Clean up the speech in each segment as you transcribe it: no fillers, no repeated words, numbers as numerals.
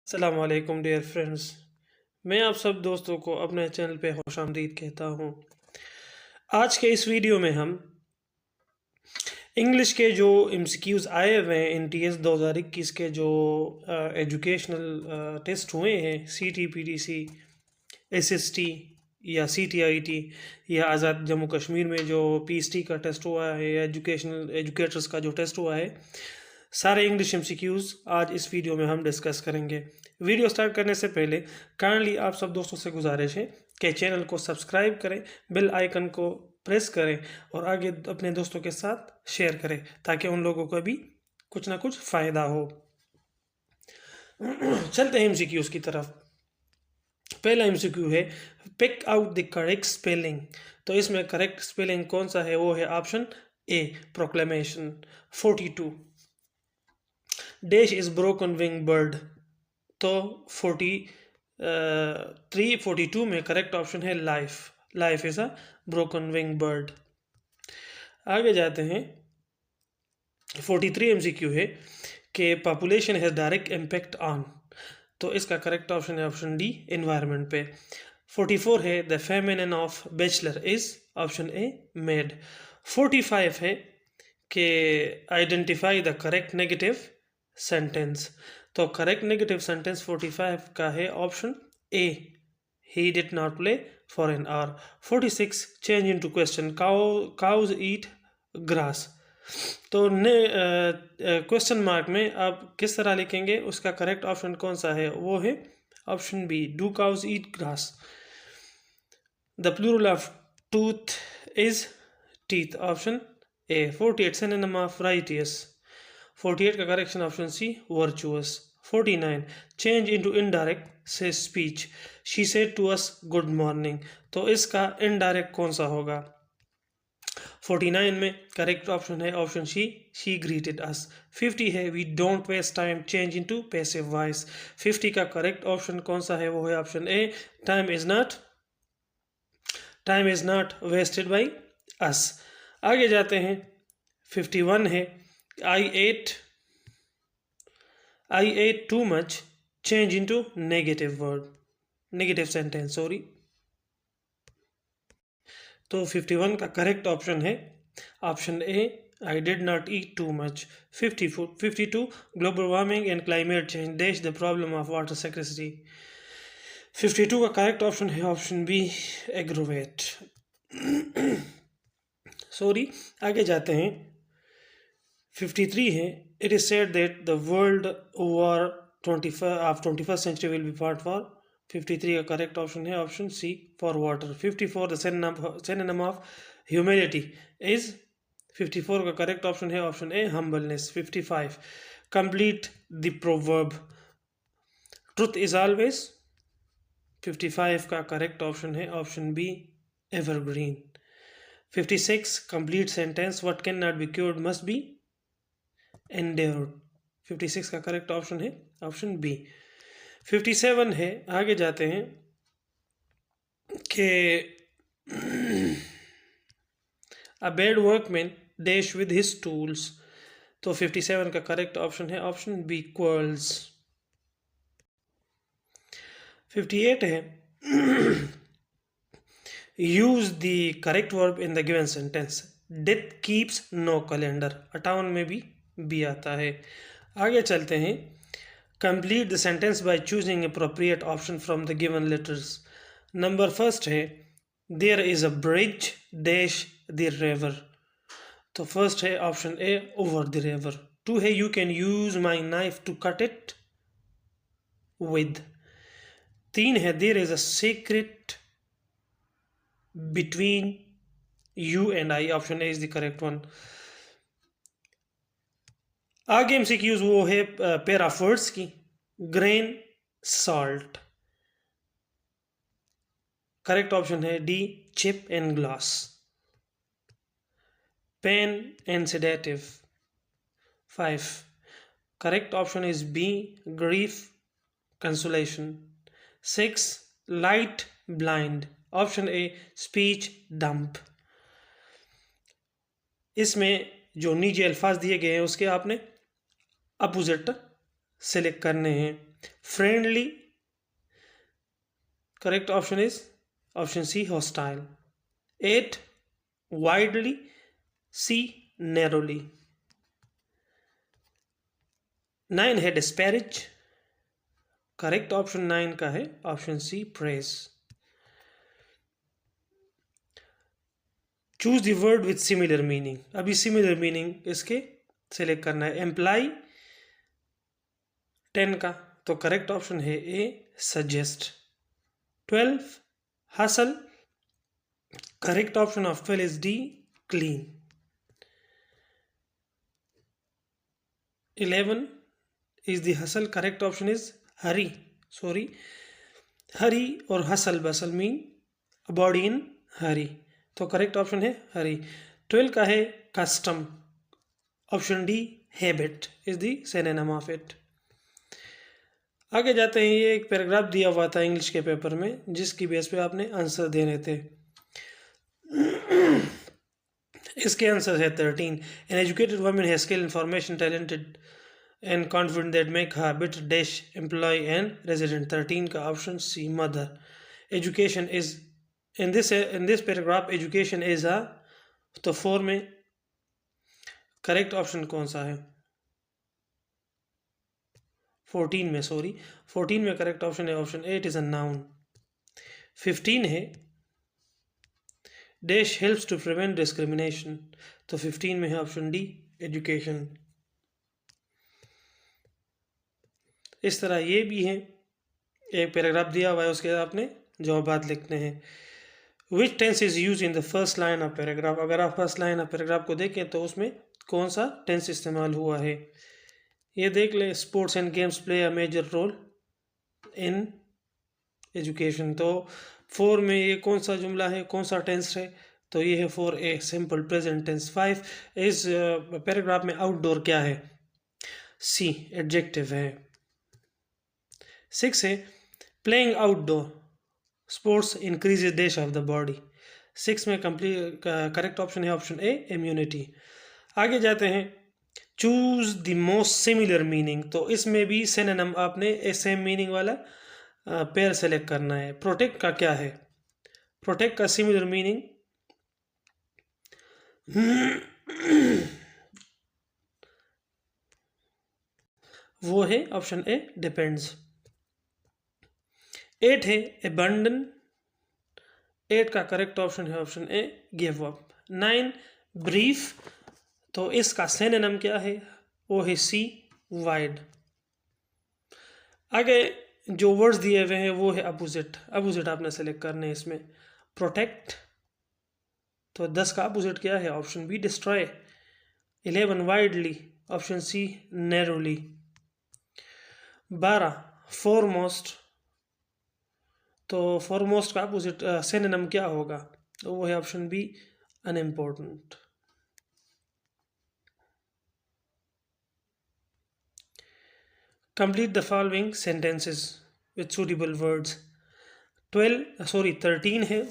अस्सलाम वालेकुम dear friends. मैं आप सब दोस्तों को अपने चैनल पे खुशामदीद कहता हूँ। आज के इस वीडियो में हम इंग्लिश के जो एमसीक्यूज़ आए हुए हैं इन टीएस 2021 के जो एजुकेशनल टेस्ट हुए हैं सीटी पीटीसी एसएसटी या सीटीआईटी या आज़ाद जम्मू कश्मीर में जो पीएसटी का टेस्ट हुआ है या एजुकेटर्स का जो टेस्ट हुआ है, सारे इंग्लिश एमसीक्यूज़ आज इस वीडियो में हम डिस्कस करेंगे। वीडियो स्टार्ट करने से पहले काइंडली आप सब दोस्तों से गुजारिश है कि चैनल को सब्सक्राइब करें, बेल आइकन को प्रेस करें और आगे अपने दोस्तों के साथ शेयर करें ताकि उन लोगों को भी कुछ ना कुछ फ़ायदा हो। चलते हैं एमसीक्यूज़ की तरफ। पहला एमसीक्यू है pick out the correct spelling. तो इसमें करेक्ट स्पेलिंग कौन सा है? वो है option A proclamation. 42 dash is broken wing bird. तो 42 में करेक्ट ऑप्शन है life. Life is a broken wing bird. आगे जाते हैं। 43 एमसीक्यू है कि population has direct impact on. तो इसका करेक्ट ऑप्शन है ऑप्शन डी एनवायरनमेंट पे। 44 है the feminine of bachelor is option A made. 45 है कि identify the correct negative sentence. तो करेक्ट नेगेटिव सेंटेंस 45 का है option A he did not play for an hour. 46 change into question cows eat grass. तो question mark में आप किस तरह लिखेंगे? उसका करेक्ट ऑप्शन कौन सा है? वो है option B do cows eat grass. The plural of tooth is teeth option A. 48 synonym of righteous. 48 का correction option C virtuous. 49 change into indirect से speech she said to us good morning. तो इसका indirect कौन सा होगा? 49 में correct option है option she greeted us. 50 है we don't waste time change into passive voice. 50 का करेक्ट ऑप्शन कौन सा है? वो है option A time is not wasted by us. आगे जाते हैं। 51 है I ate too much change into negative sentence sorry. तो 51 का करेक्ट ऑप्शन है option A I did not eat too much. 52 global warming and climate change dash the problem of water scarcity. 52 का correct option है option B aggravate. Sorry आगे जाते हैं। 53 है it is said that the world war 21st century will be fought for. 53 का correct option है option C for water. 54 the synonym of humility is. 54 का correct option है option A humbleness. 55 complete the proverb truth is always. 55 का correct option है option B evergreen. 56 complete sentence what can not be cured must be endured. 56 का correct option है option B. 57 है आगे जाते हैं कि a bad workman dash with his tools. तो 57 का करेक्ट ऑप्शन है ऑप्शन बी क्वर्ल्स। 58 है use the correct verb in the given sentence death keeps no calendar. 58 में भी आता है। आगे चलते हैं। Complete the sentence by choosing appropriate option from the given letters. Number first है there is a bridge dash the river. तो first है option A over the river. 2 है you can use my knife to cut it with. 3 है there is a secret between you and I. Option A is the correct one. आगे MCQs वो है pair of words की। Grain salt correct option है D chip and glass. Pain and sedative 5 correct option is B grief consolation. 6 light blind option A speech dumb. इसमें जो नीचे अल्फाज दिए गए हैं उसके आपने अपोजिट सेलेक्ट करने हैं। friendly, correct option is option C, hostile. 8 widely, C narrowly. 9 है disparage, करेक्ट ऑप्शन 9 का है option C praise. Choose the word with similar meaning, अभी सिमिलर मीनिंग इसके सेलेक्ट करना है. एम्प्लाई 10 का, तो करेक्ट ऑप्शन है A suggest. 12 hustle, correct option of 12 is D clean. 11 is the hustle, correct option is hurry. hurry और hustle Bansal mean a body in hurry, तो correct option है हरी. 12 का है custom, option D habit is the synonym of it. आगे जाते हैं. ये एक पैराग्राफ दिया हुआ था इंग्लिश के पेपर में जिसकी बेस पे आपने आंसर देने थे. इसके आंसर है 13. An educated woman has skill, information, talented and confident that make her better dash employee and resident. 13 का option C mother. Education is in this paragraph education is a, तो 4 में correct option कौन सा है? 14 में 14 में correct option है option A, it is a noun. 15 है dash helps to prevent discrimination, तो 15 में है ऑप्शन डी एजुकेशन. इस तरह ये भी है, एक पैराग्राफ दिया हुआ है उसके आपने जवाबात लिखने हैं. Which tense is use in the first line of paragraph, अगर आप फर्स्ट लाइन ऑफ पैराग्राफ को देखें तो उसमें कौन सा टेंस इस्तेमाल हुआ है ये देख ले. Sports and games play a major role in education, तो 4 में ये कौन सा जुमला है, कौन सा टेंस है, तो ये है 4A सिंपल प्रेजेंट टेंस. 5 इस पैराग्राफ में आउटडोर क्या है? सी एडजेक्टिव है. 6 है playing outdoor sports increases dash of the body. 6 में कंप्लीट करेक्ट ऑप्शन है ऑप्शन ए इम्यूनिटी. आगे जाते हैं. Choose the most similar meaning, तो इसमें भी सिनोनिम आपने सेम मीनिंग वाला पेयर सेलेक्ट करना है. प्रोटेक्ट का क्या है? प्रोटेक्ट का सिमिलर मीनिंग वो है ऑप्शन ए डिपेंड्स. 8 है अबंडन, 8 का करेक्ट ऑप्शन है ऑप्शन ए गिव अप. 9 ब्रीफ, तो इसका सिनोनिम क्या है? वो है सी वाइड. आगे जो वर्ड्स दिए हुए हैं वो है अपोजिट, अपोजिट आपने सेलेक्ट करने हैं इसमें. प्रोटेक्ट, तो 10 का अपोजिट क्या है? Option B destroy. 11 widely, option C narrowly. 12 foremost, तो फॉरमोस्ट का अपोजिट सिनोनिम क्या होगा? तो वो है option B unimportant. Complete the following sentences with suitable words. 13 है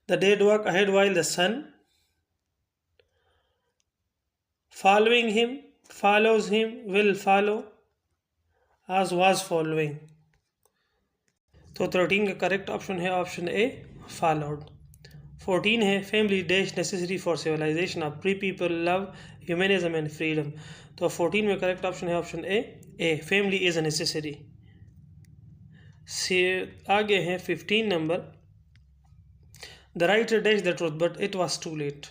the dead walk ahead while the son following him, follows him, will follow, as was following. तो 13 का करेक्ट ऑप्शन है ऑप्शन ए followed. 14 है family dash necessary for civilization of free people love humanism and freedom, तो 14 में correct option है option A family is a necessary. आगे है 15 number the writer dash the truth but it was too late.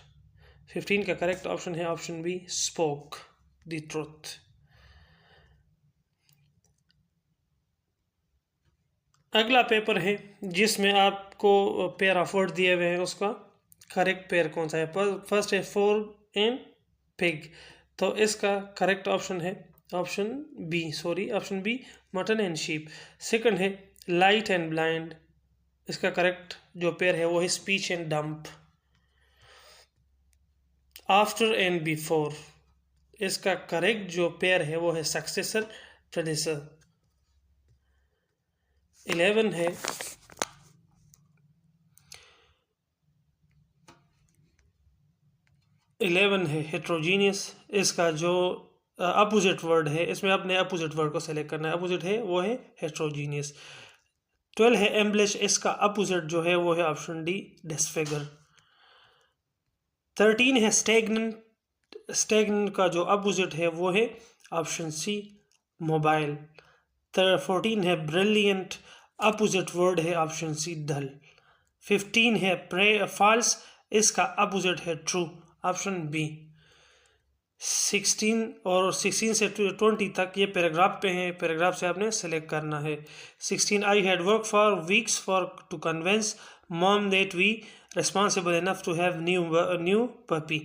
15 का correct option है option B spoke the truth. अगला paper है जिसमें आपको पेयर ऑफ वर्ड दिए हुए हैं, उसका करेक्ट पेयर कौन सा है? फर्स्ट है फोर एंड पिग, तो इसका करेक्ट ऑप्शन है option B mutton and sheep. Second है लाइट एंड ब्लाइंड, इसका करेक्ट जो पेयर है वो है speech and dump. After and before, इसका करेक्ट जो पेयर है वो है सक्सेसर प्रेडिसर. 11 है हेट्रोजीनियस, इसका जो अपोजिट वर्ड है, इसमें आपने अपोजिट वर्ड को सेलेक्ट करना है। अपोजिट है वो है हेट्रोजीनियस। 12 है एम्बलिश, इसका अपोजिट जो है वो है ऑप्शन डी डिसफिगर। 13 है स्टैग्नेंट, स्टैग्नेंट का जो अपोजिट है वो है ऑप्शन सी मोबाइल। 14 है ब्रिलियंट, अपोजिट वर्ड है ऑप्शन सी डल। 15 है फॉल्स, इसका अपोजिट है ट्रू, ऑप्शन बी। 16 और 16 से 20 तक ये पैराग्राफ पे हैं, पैराग्राफ से आपने सेलेक्ट करना है। 16 I had work for weeks for to convince mom that we responsible enough to have new puppy.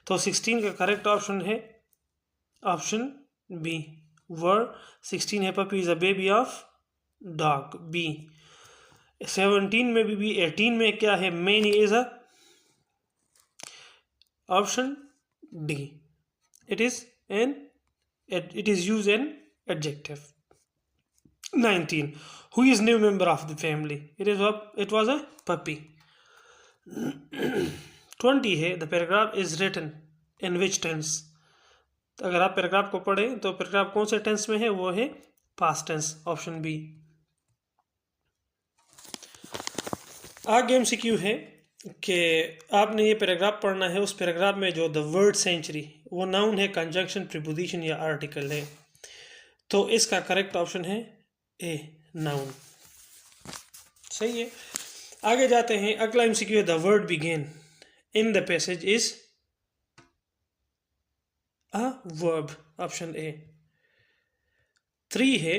तो 16 का करेक्ट ऑप्शन है ऑप्शन बी वर। 16 है puppy is a baby of dog, B. 17 में भी 18 में क्या है many is a option D, it is used an adjective. 19 who is new member of the family, it was a puppy. 20 है the paragraph is written in which tense। अगर आप paragraph को पढ़ें तो पैराग्राफ कौन से टेंस में है, वो है पास्ट टेंस, ऑप्शन बी। आगे एमसीक्यू है कि आपने ये पैराग्राफ पढ़ना है, उस पैराग्राफ में जो द वर्ड सेंचुरी वो नाउन है, कंजंक्शन, प्रीपोजिशन या आर्टिकल है। तो इसका करेक्ट ऑप्शन है ए नाउन, सही है। आगे जाते हैं, अगला एमसीक्यू है the word begin in the passage is a verb, option A. 3 है,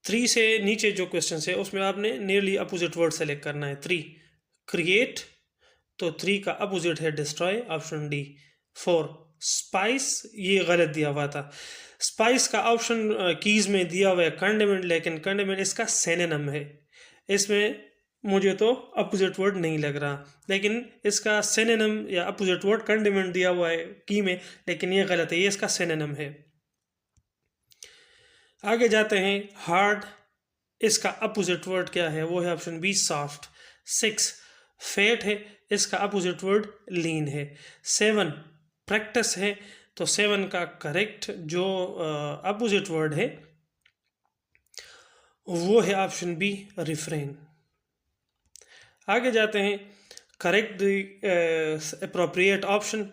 3 से नीचे जो क्वेश्चन है उसमें आपने नियरली अपोजिट वर्ड सेलेक्ट करना है। 3 क्रिएट, तो 3 का अपोजिट है डिस्ट्रॉय, ऑप्शन डी। 4 स्पाइस, ये गलत दिया हुआ था। स्पाइस का ऑप्शन कीज में दिया हुआ है कंडेमेंट, लेकिन कंडेमेंट इसका सिनोनिम है, इसमें मुझे तो अपोजिट वर्ड नहीं लग रहा, लेकिन इसका सिनोनिम या अपोजिट वर्ड कंडेमेंट दिया हुआ है की में, लेकिन ये गलत है, ये इसका सिनोनिम है। आगे जाते हैं, हार्ड, इसका अपोजिट वर्ड क्या है, वो है ऑप्शन बी सॉफ्ट। 6 फेट है, इसका अपोजिट वर्ड लीन है। 7 प्रैक्टिस है, तो 7 का करेक्ट जो अपोजिट वर्ड है वो है ऑप्शन बी रिफ्रेन। आगे जाते हैं, correct the appropriate option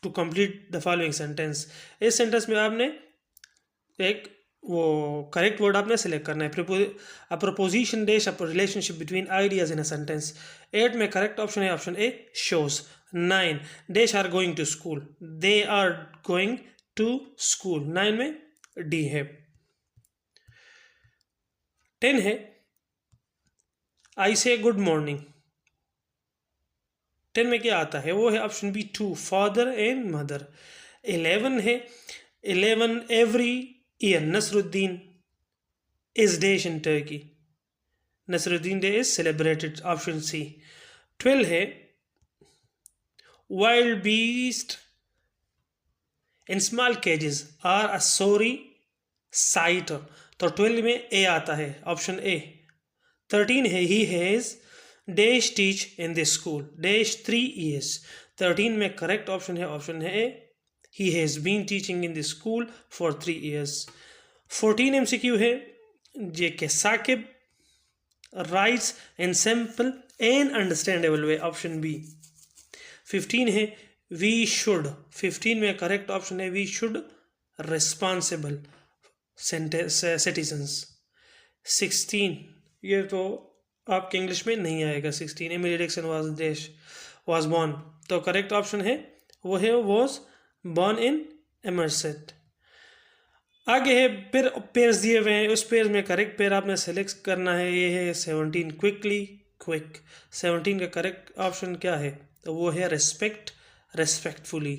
to complete the following sentence. इस सेंटेंस में आपने एक वो करेक्ट वर्ड आपने सेलेक्ट करना है। A preposition dash a relationship between ideas in a sentence. 8 में करेक्ट ऑप्शन है option A shows. 9 dash are going to school, they are going to school, 9 में डी है। 10 है आई से गुड मॉर्निंग, 10 में क्या आता है, वो है option B to father and mother. 11 है 11 every year Nasruddin is dash in Turkey, Nasruddin day is celebrated, option C. 12 है wild beast in small cages are a sorry sight, तो 12 में ए आता है, ऑप्शन ए। 13 है he has dash teach in this school dash 3 years, 13 में correct option है option है ए, he has been teaching in this school for 3 years। 14 MCQ है J K Saqib writes in simple and understandable way, option B. 15 है we should, 15 में correct option है we should responsible citizens। 16 ये तो आपके English में नहीं आएगा। 16 एमिली डिक्सन was born, तो करेक्ट ऑप्शन है वो है was born in एमरसेट। आगे है फिर पेयर्स दिए हुए हैं, उस पेयर में करेक्ट पेयर आपने सेलेक्ट करना है, ये है 17 क्विकली क्विक, 17 का करेक्ट ऑप्शन क्या है, तो वो है रेस्पेक्ट रेस्पेक्टफुली,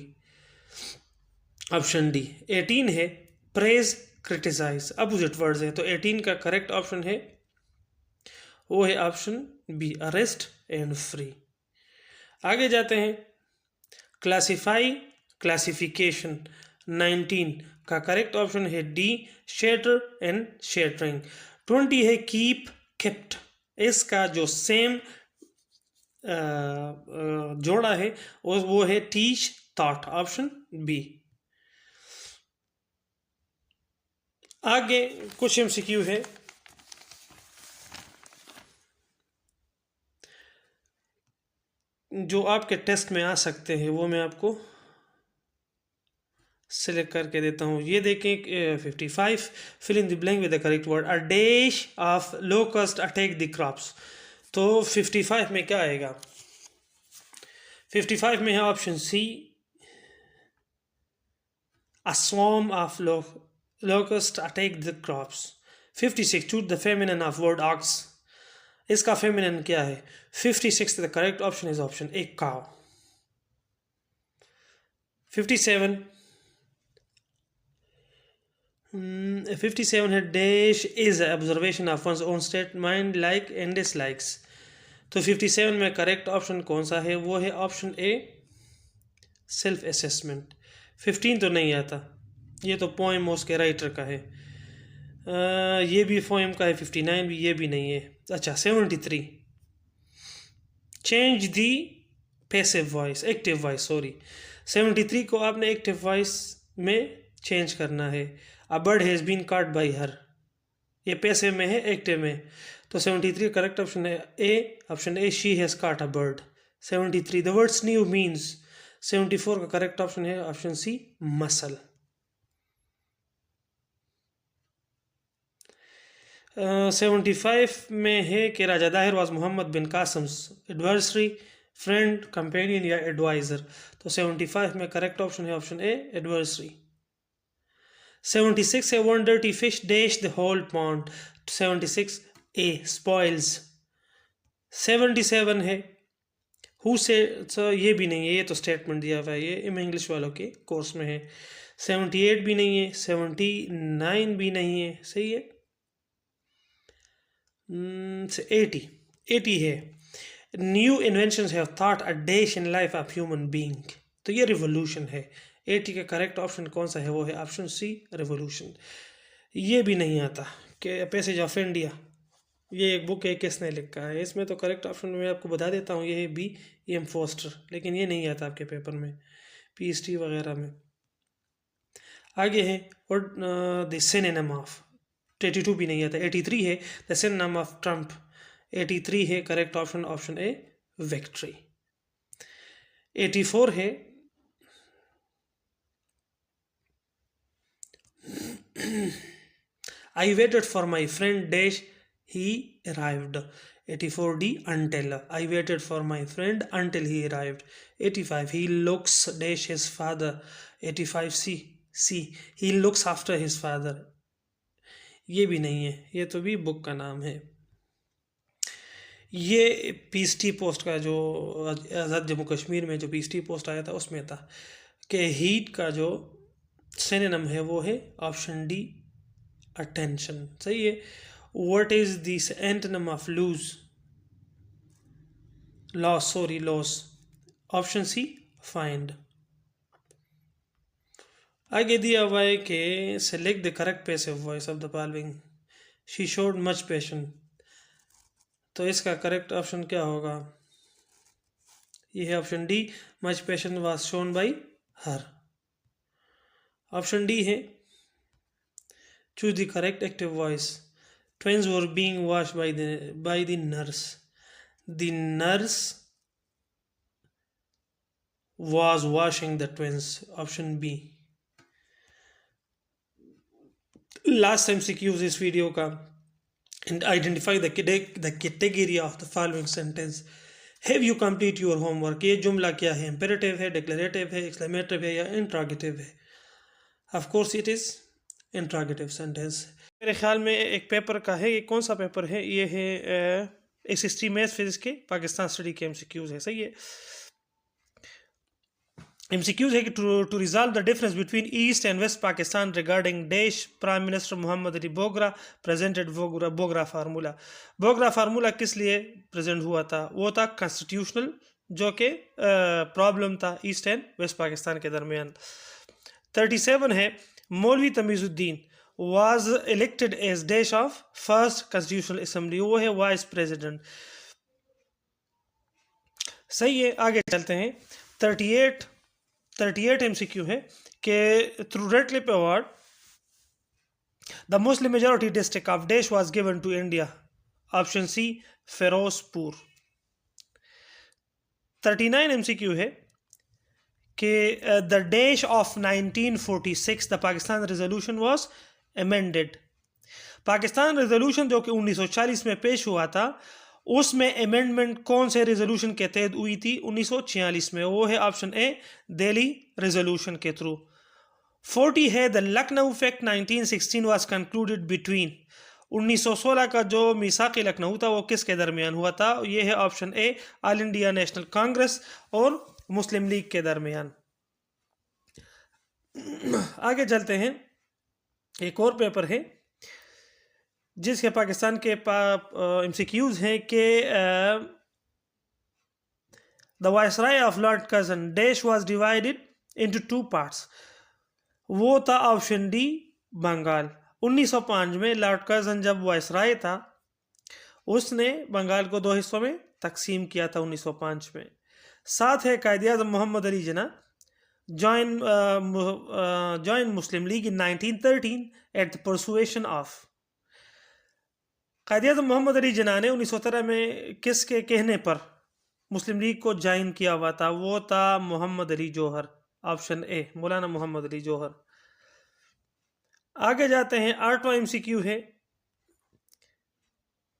ऑप्शन डी। 18 है प्रेज क्रिटिसाइज, अपोजिट वर्ड्स है, तो 18 का करेक्ट ऑप्शन है वो है option B arrest and free. आगे जाते हैं, क्लासिफाई क्लासिफिकेशन, 19 का करेक्ट ऑप्शन है डी शेटर एंड शेटरिंग। 20 है कीप केप्ट, इसका जो सेम जोड़ा है वो है टीच थॉट, ऑप्शन बी। आगे कुछ एमसीक्यू है जो आपके टेस्ट में आ सकते हैं, वो मैं आपको सिलेक्ट करके देता हूँ। ये देखें 55, fill in the blank with the correct word. A dash of locust attack the crops. तो 55 में क्या आएगा? 55 में है option C, a swarm of locusts attack the crops. 56, choose the feminine of word ox. इसका feminine क्या है? 56, the correct option is option A, cow. 57, 57 है dash is observation of one's own state, mind, like and dislikes. तो 57 में correct option कौन सा है? वो है ऑप्शन ए, सेल्फ असेसमेंट। 15 तो नहीं आता, ये तो पोएम उसके राइटर का है। ये भी पोएम का है। 59 भी, ये भी नहीं है। अच्छा 73, change the passive voice, active voice, sorry. 73 को आपने एक्टिव वॉइस में चेंज करना है। A bird has been caught by her, ये पैसिव में है, एक्टिव में। तो 73 करेक्ट ऑप्शन है A, option A, she has caught a bird. 73, the word sneeze means. 74 का करेक्ट ऑप्शन है ऑप्शन सी, मसल। 75 में है कि Raja Dahir was Mohammad bin Qasim's adversary, friend, companion या एडवाइजर। तो 75 में करेक्ट ऑप्शन है ऑप्शन ए, एडवर्सरी। 76 है one dirty fish dash the whole pond. 76 A, spoils. 77 है हु से, ये भी नहीं है, ये तो स्टेटमेंट दिया हुआ है, ये इंग्लिश वालों के कोर्स में है। 78 भी नहीं है, 79 भी नहीं है, सही है। 80 है new inventions have thought a dash in life of human being. तो ये रिवोल्यूशन है। 80 का करेक्ट ऑप्शन कौन सा है? वो है ऑप्शन सी, रिवोल्यूशन। ये भी नहीं आता कि पैसेज ऑफ इंडिया, ये एक बुक है, किसने लिखा है? इसमें तो करेक्ट ऑप्शन मैं आपको बता देता हूँ, ये है बी एम फोस्टर, लेकिन ये नहीं आता आपके पेपर में, पीएचडी वगैरह में। आगे है व्हाट द सिनोनिम ऑफ। 82 भी नहीं आता। 83 है द सिनोनिम ऑफ ट्रम्प। 83 है correct option option A, victory. 84 है I waited for my friend dash he arrived. 84D, until. I waited for my friend until he arrived. 85 he looks dash his father. 85C, he looks after his father. ये भी नहीं है, ये तो भी book का नाम है। ये पीएसटी पोस्ट का जो आज़ाद जम्मू कश्मीर में जो पीएसटी पोस्ट आया था उसमें था कि हीट का जो सिनोनिम है वो है ऑप्शन डी, अटेंशन। सही है। What is this antonym of lose, loss, sorry loss. Option C, find. आगे दिया हुआ है कि select the correct passive voice of the following. She showed much passion. तो इसका करेक्ट ऑप्शन क्या होगा? ये है option D, much passion was shown by her. Option D है choose the correct active voice. Twins were being washed by the nurse. The nurse was washing the twins. Option B. Last MCQ इस video का, and identify the category of the following sentence. Have you complete your homework? ये जुमला क्या है? Imperative है, declarative है, exclamative है या interrogative है? Of course it is interrogative sentence. मेरे ख्याल में एक पेपर का है, ये कौन सा पेपर है? ये है हिस्ट्री मैथ्स फिजिक्स के पाकिस्तान स्टडी के एमसीक्यूज है। सही है। एमसीक्यूज है कि to resolve the difference between East and West Pakistan regarding dash prime minister Mohammad Ali Bogra presented Bogra formula. Bogra formula किस लिए प्रेजेंट हुआ था? वो था कॉन्स्टिट्यूशनल, जो कि प्रॉब्लम था ईस्ट एंड वेस्ट पाकिस्तान के दरमियान। 37 है मौलवी Tamizuddin was elected as dash of first constitutional assembly, वो है वाइस प्रेसिडेंट। सही है। आगे चलते हैं। 38 एमसीक्यू है कि through red clip award The Muslim majority district of Desh was given to India. Option C, Firozpur. 39 MCQ है कि the Desh of 1946, the Pakistan resolution was amended. Pakistan resolution जो कि 1940 में पेश हुआ था, उसमें अमेंडमेंट कौन से रेजोल्यूशन के तहत हुई थी? 1946 में। वो है ऑप्शन ए, दिल्ली रेजोल्यूशन के थ्रू। 40 है the Lucknow fact 1916 was concluded between. 1916 का जो मीसाक लखनऊ था वो किसके दरमियान हुआ था? ये है ऑप्शन ए, ऑल इंडिया नेशनल कांग्रेस और मुस्लिम लीग के दरमियान। आगे चलते हैं, एक और पेपर है जिसके पाकिस्तान के MCQs हैं कि the viceroy of Lord Curzon dash was divided into 2 parts. वो था ऑप्शन डी, बंगाल। 1905 में लॉर्ड कर्जन जब वायसराय था, उसने बंगाल को 2 हिस्सों में तकसीम किया था 1905 में। साथ है कायद-ए-आज़म मोहम्मद अली जिन्ना joined Muslim League in 1913 at the persuasion of। Quaid-e-Azam Mohammad Ali जिन्ना ने 1913 में किसके कहने पर मुस्लिम लीग को ज्वाइन किया हुआ था? वो था मोहम्मद अली जौहर। ऑप्शन ए, मौलाना मोहम्मद अली जौहर। आगे जाते हैं, 8वां MCQ है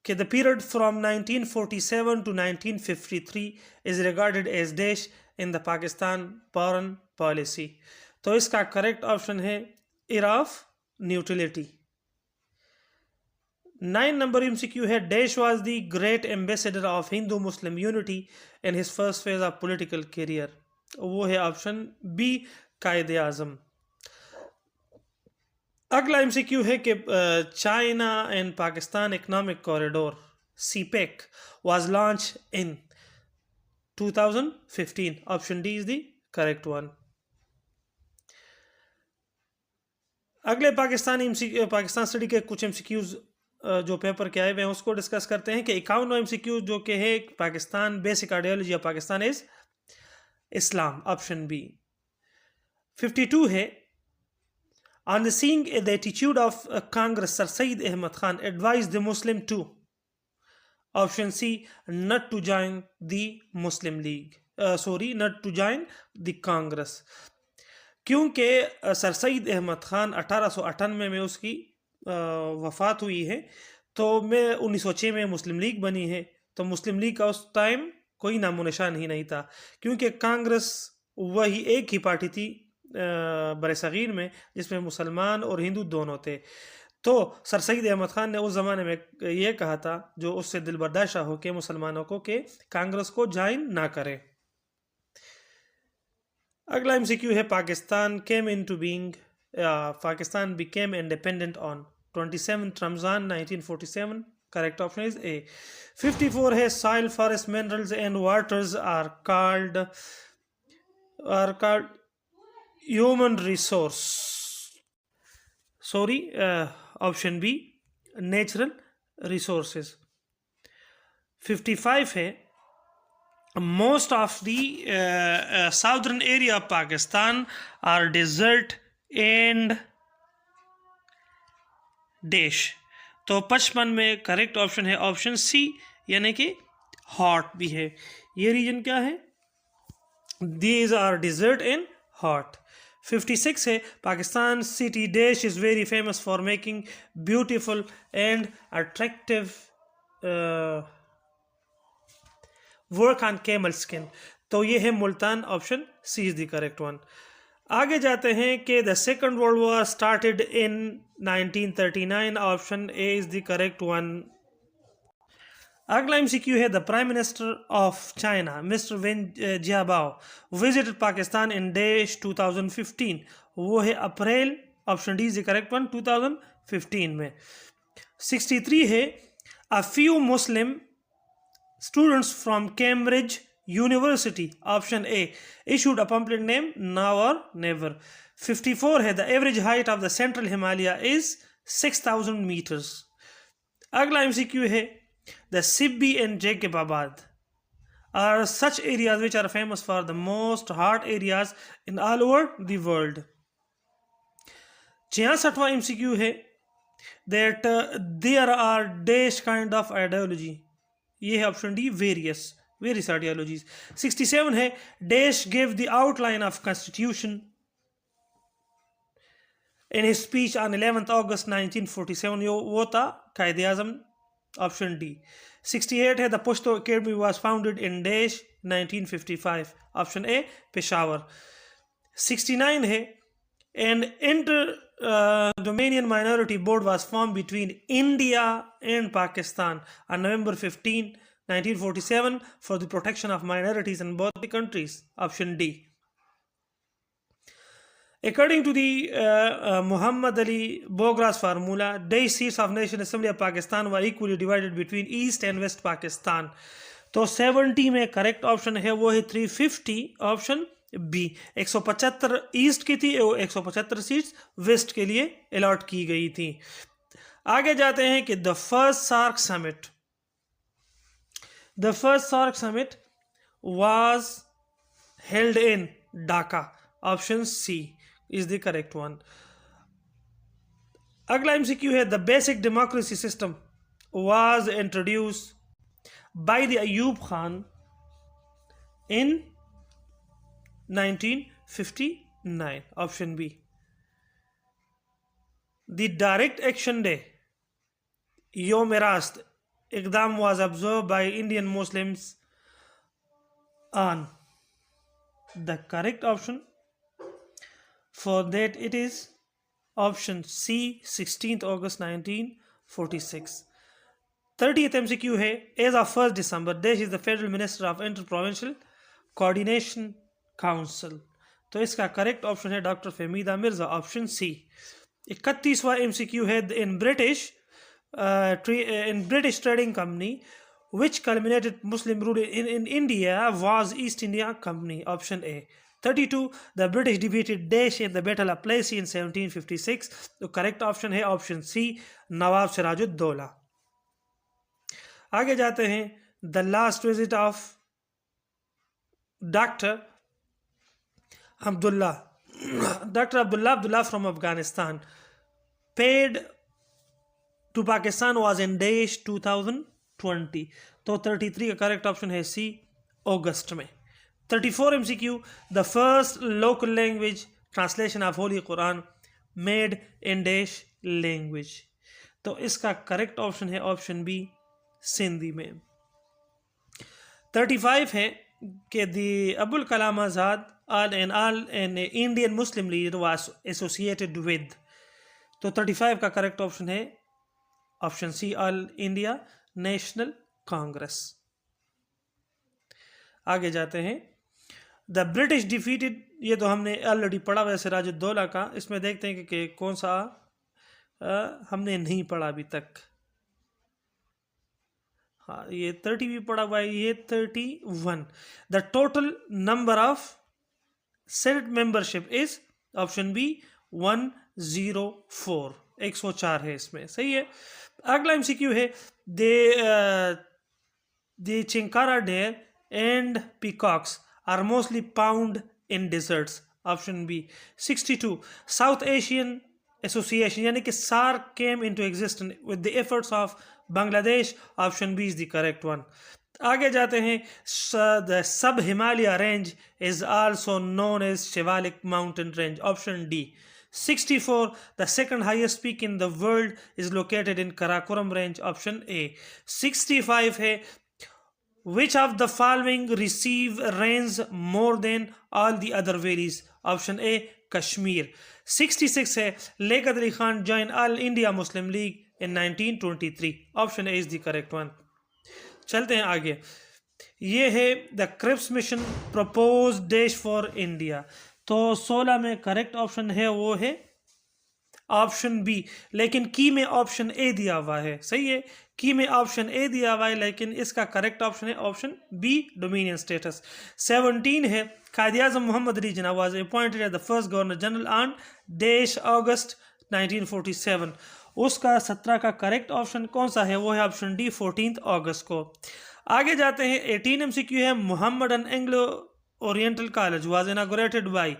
कि the period from 1947 to 1953 is regarded as dash in the Pakistan foreign policy. तो इसका करेक्ट ऑप्शन है era of neutrality. 9 number MCQ है dash was the great ambassador of Hindu Muslim unity in his first phase of political career. वो है option B, कायद आजम। अगला MCQ है कि China and Pakistan economic corridor CPEC was launched in 2015। Option D is the correct one. अगले Pakistan study के कुछ MCQs जो paper के आए हुए हैं उसको डिस्कस करते हैं कि 51वां MCQ जो कि है Pakistan basic ideology of Pakistan is Islam. Option B. 52 है on seeing the attitude of Congress, Sir Syed Ahmad Khan advised the Muslim to, option C, not to join the Muslim League, not to join the Congress। क्योंकि sir Syed Ahmad Khan 1898 में उसकी वफात हुई है, तो मैं 1906 में मुस्लिम लीग बनी है, तो मुस्लिम लीग का उस टाइम कोई नामो निशान ही नहीं था, क्योंकि कांग्रेस वही एक ही पार्टी थी बरसगीर में जिसमें मुसलमान और हिंदू दोनों थे। तो सर सईद अहमद खान ने उस ज़माने में ये कहा था, जो उससे दिल बर्दाशा हो के मुसलमानों को कि कांग्रेस को ज्वाइन ना करें। अगला MCQ है Pakistan came into being, Pakistan became independent on 27 Ramzan 1947। Correct option is A. 54 है soil forest minerals and waters are called human resource, option B, natural resources. 55 है most of the southern area of Pakistan are desert and dash। तो 55 में correct option है option सी, यानी कि hot भी है। ये रीजन क्या है? These are desert and hot। 56 है Pakistan city dash is very famous for making beautiful and attractive work on camel skin. तो ये है Multan. Option C is the correct one. आगे जाते हैं कि the second world war started in 1939। Option A is the correct one. अगला MCQ है the prime minister of China mister Wen Jiabao visited Pakistan in dash 2015। वो है April. Option D is the correct one, 2015 में। 63 है a few Muslim students from Cambridge University, option A, issued a pamphlet named Now or Never। 54 है the average height of the central Himalaya is 6000 meters। अगला MCQ है the Sibbi and Jacobabad are such areas which are famous for the most hot areas in all over the world। 66वां MCQ है that there are dash kind of ideology, ये है option D various ideologies. 67 है dash gave the outline of constitution in his speech on 11th August 1947, वो था कायदे आज़म, option D. 68 है the Pashto academy was founded in dash 1955, option A Peshawar. 69 है an inter-Dominion minority board was formed between India and Pakistan on November 15, 1947 for the protection of minorities in both the countries, option D. According to the Muhammad Ali Bogra's formula, dash seats of National Assembly of Pakistan were equally divided between East and West Pakistan. तो 70 में correct option है वो है 350, option B. 175 east की थी, 175 seats waste के लिए allot की गई थी. आगे जाते हैं कि the first SAARC summit was held in Dhaka, option C is the correct one. अगला एमसीक्यू है the basic democracy system was introduce by the Ayub Khan in 1959, option B. The Direct Action Day, Yom Rast, Iqdam was observed by Indian Muslims on. The correct option for that it is option C, 16th August 1946. 30th MCQ है as of 1st December Desh is the Federal Minister of Inter-Provincial Coordination Council. तो इसका correct option है doctor Fahmida Mirza, option C. 31वां MCQ है in British trading company which culminated Muslim rule in India was East India Company, option A. 32 the British defeated Desh in the Battle of Plassey in 1756. तो correct option है option C, Nawab Sirajuddaula. आगे जाते हैं the last visit of doctor Abdullah from Afghanistan paid to Pakistan was in dash 2020. तो 33 का correct option है सी, अगस्त में. 34 MCQ the first local language translation of holy Quran made in dash language. तो इसका करेक्ट ऑप्शन है ऑप्शन बी, सिंधी में. 35 है कि the Abul Kalam Azad an Indian Muslim leader was associated with. तो 35 का करेक्ट ऑप्शन है option C, all India National Congress. आगे जाते हैं द ब्रिटिश डिफीटेड, ये तो हमने ऑलरेडी पढ़ा वैसे सिराजुद्दौला का. इसमें देखते हैं कि कौन सा हमने नहीं पढ़ा अभी तक. हाँ, ये 30 भी पढ़ा हुआ है, ये 31. The total number of senate membership is option B 104, 104 है इसमें, सही है. अगला एमसीक्यू है the chinkara deer and peacocks are mostly found in deserts, option B. 62 South Asian Association यानी कि SAARC came into existence with the efforts of Bangladesh, option B is the correct one. आगे जाते हैं the sub Himalaya range is also known as Shivalik mountain range, option D. 64 the second highest peak in the world is located in Karakoram range, option A. 65 है which of the following receive rains more than all the other valleys, option A Kashmir. 66 है Liaquat Ali Khan joined All India Muslim League in 1923, option A is the correct one. चलते हैं आगे. ये है the Cripps mission propose dash for India. तो 16 में correct option है वो है ऑप्शन बी, लेकिन की में ऑप्शन ए दिया हुआ है, सही है. की में ऑप्शन ए दिया हुआ है लेकिन इसका करेक्ट ऑप्शन है ऑप्शन बी, डोमिनियन स्टेटस. 17 है Quaid-e-Azam Mohammad Ali Jinnah was appointed as the first governor general on dash August 1947. उसका 17 का करेक्ट ऑप्शन कौन सा है वो है ऑप्शन डी, 14 अगस्त को. आगे जाते हैं 18 MCQ है Mohammedan Anglo Oriental College was inaugurated by.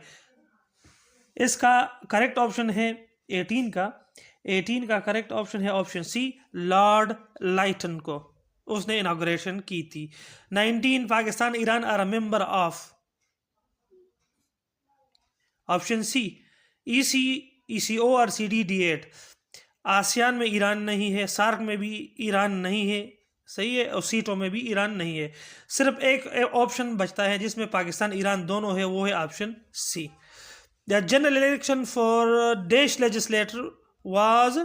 इसका करेक्ट ऑप्शन है 18 का 18 का करेक्ट ऑप्शन है ऑप्शन सी, लॉर्ड लाइटन को, उसने इनॉग्रेशन की थी। 19 Pakistan Iran are a member of, option C, ECO और CD8। आसियान में ईरान नहीं है, सार्क में भी ईरान नहीं है, सही है, और सीटों में भी ईरान नहीं है। सिर्फ एक ऑप्शन बचता है जिसमें पाकिस्तान ईरान दोनों है, वो है option C. The general election for dash legislator was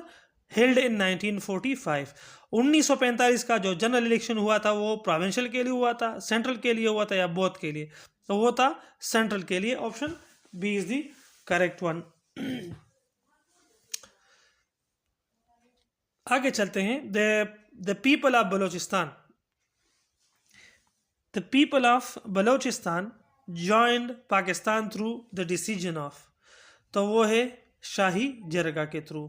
held in 1945। 1945 का जो जनरल इलेक्शन हुआ था वो प्रोविंशियल के लिए हुआ था, सेंट्रल के लिए हुआ था, या बोथ के लिए? तो वो था सेंट्रल के लिए। Option B is the correct one. आगे चलते हैं। The people of Balochistan, the people of Balochistan joined Pakistan through the decision of, तो वो है शाही जरगा के थ्रू।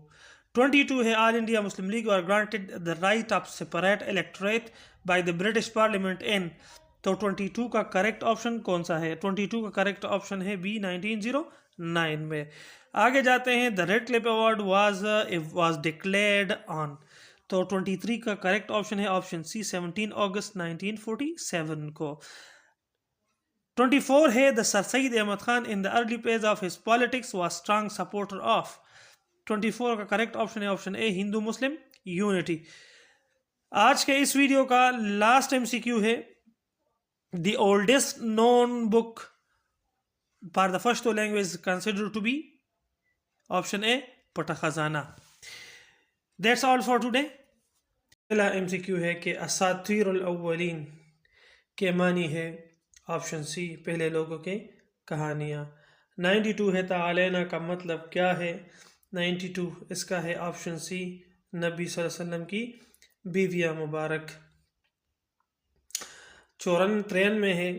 22 है ऑल इंडिया मुस्लिम लीग और granted the right of separate electorate by the British parliament in, तो 22 का करेक्ट ऑप्शन कौन सा है? 22 का करेक्ट ऑप्शन है बी, 1909 में। आगे जाते हैं। The Radcliffe award was declared on, तो 23 का करेक्ट ऑप्शन है ऑप्शन सी, 17 अगस्त 1947 को। 24 है the Sir Syed Ahmad Khan in the early phase of his politics was strong supporter of, 24 का करेक्ट ऑप्शन है option A, Hindu Muslim unity. आज के इस वीडियो का लास्ट MCQ है, the oldest known book for the Pashto language considered to B, option A, पटा खजाना। That's all for today. पहला MCQ है कि असातीरुल अव्वलीन के मानी है, ऑप्शन सी, पहले लोगों के कहानियाँ। 92 है तालेना का मतलब क्या है? 92 इसका है ऑप्शन सी, नबी सल्लल्लाहु अलैहि वसल्लम की बीविया मुबारक। 94 में है